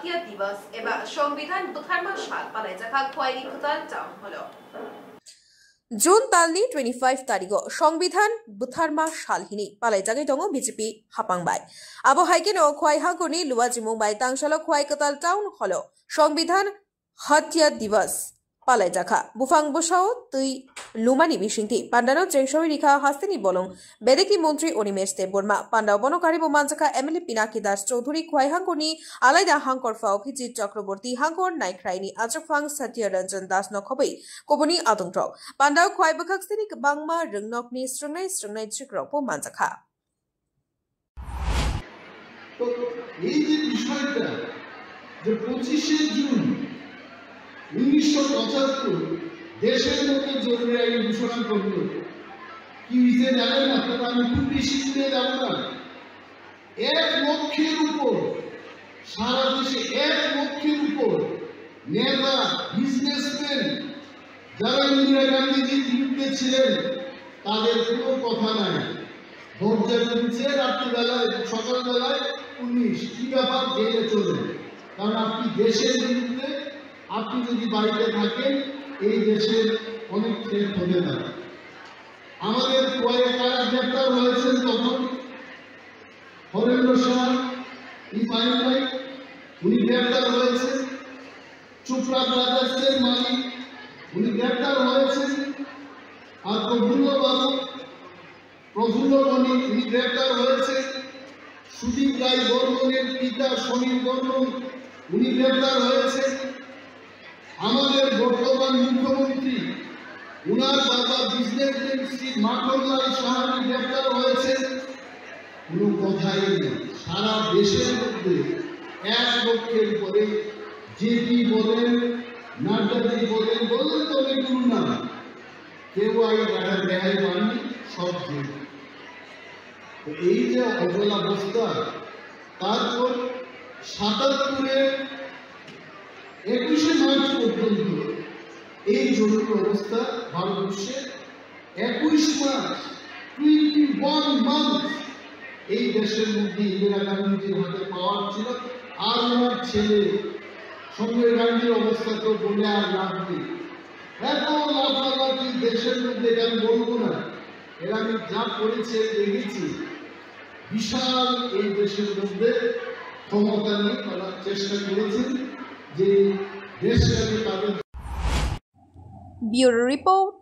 জাতীয় দিবস এবা সংবিধান বুথারমা সাল পালাইজাখা খোয়াইনি খুতাল চাউন হলো জুন तालनि 25 तारिख संविधान बुथारमा सालहिनि पालाइजागै दङ बिजेपि हापांबाय आबो हाइकेनो खवाइ हागुनि लुवाजिमुंबाय तांसालो खवाइ कताल टाउन हलो संविधान हत्या दिवस पालाइजाखा बुफां बुसाओ तुई लुमानि बिसिंथि पान्डानो जेंसोइ रिखा हास्तिनि बलं बेदेकी मंत्री अनिमेश देबबर्मा पान्डाव बनकारि बोमानजाखा एमएलए पिनाकी दास चौधुरी खवाइ हांगुनि आलाइदा हांकर फाव फिजित चक्रवर्ती हांकर नाइख्राइनि आजफां सत्य रंजन दास नखबै कबनि आदंत्र पान्डाव खवाइ बखाक्सिनि बांमा रंनकनि स्रंनाय चिक्रक बोमानजाखा तो এই যে বিষয়টা যে 25 জুন 1975 দেশের মধ্যে জরুরি আইন ঘোষণা করলো কি হয়েছে জানেন আপনারা আমি খুব বেশি দূরে যাব না 1 লক্ষের উপর সারা দেশে 1 লক্ষের উপর নেতা বিজনেসম্যান যারা ইন্দিরা গান্ধীজির বিরুদ্ধে ছিলেন তাদের কোনো কথা নাই দরজা খুলছে রাত্রিবেলায় সকালবেলায় পুলিশ কি ব্যাপার জেলে চলে কারণ আপনি দেশের বিরুদ্ধে আপনি যদি বাইরে থাকেন এই দেশের অনেক থ্রেট হতে পারে আমাদের কয়েক গ্রেপ্তার হয়েছেন তখন হরেন্দ্র শাহ ইফাইন ভাই উনি গ্রেপ্তার হয়েছেন চোপড়া ব্রাদার্সের মালিক উনি গ্রেপ্তার হয়েছেন আর প্রফুল্লমণি উনি গ্রেপ্তার হয়েছেন সুদীপ রায় বর্মনের পিতা সমীর বর্মন উনি গ্রেপ্তার হয়েছেন আমাদের বর্তমান মুখ্যমন্ত্রী উনার বাবা বিজনেসম্যান শ্রী মাখনলাল সাহানি গ্রেপ্তার হয়েছেন কোনো কথাই নেই সারা দেশের মধ্যে 1 লক্ষের উপরে জেপি বলেন নাড্ডাজি বলেন বললেন তো অনেকগুলো নাম কেউ আগে রেহাই পাননি সব জেল এই যে অবস্থা তারপর 77-এর 21 মার্চ পর্যন্ত এই জরুরি অবস্থা ভারতবর্ষে 21 মার্চ 21 মান্থ এই দেশের মধ্যে ইন্দিরা গান্ধীজির হাতে পাওয়ার ছিল আর ওনার ছেলে সঞ্জয় গান্ধীর অবস্থা তো বলে আর লাভ নেই এত লাফালাফি দেশের মধ্যে আমি বলবো না এরা আমি যা করেছে দেখেছি বিশাল এই দেশের মধ্যে ক্ষমতা নিয়ে তারা চেষ্টা করেছেন যে দেশটাকে তাদের ব্যুরো রিপোর্ট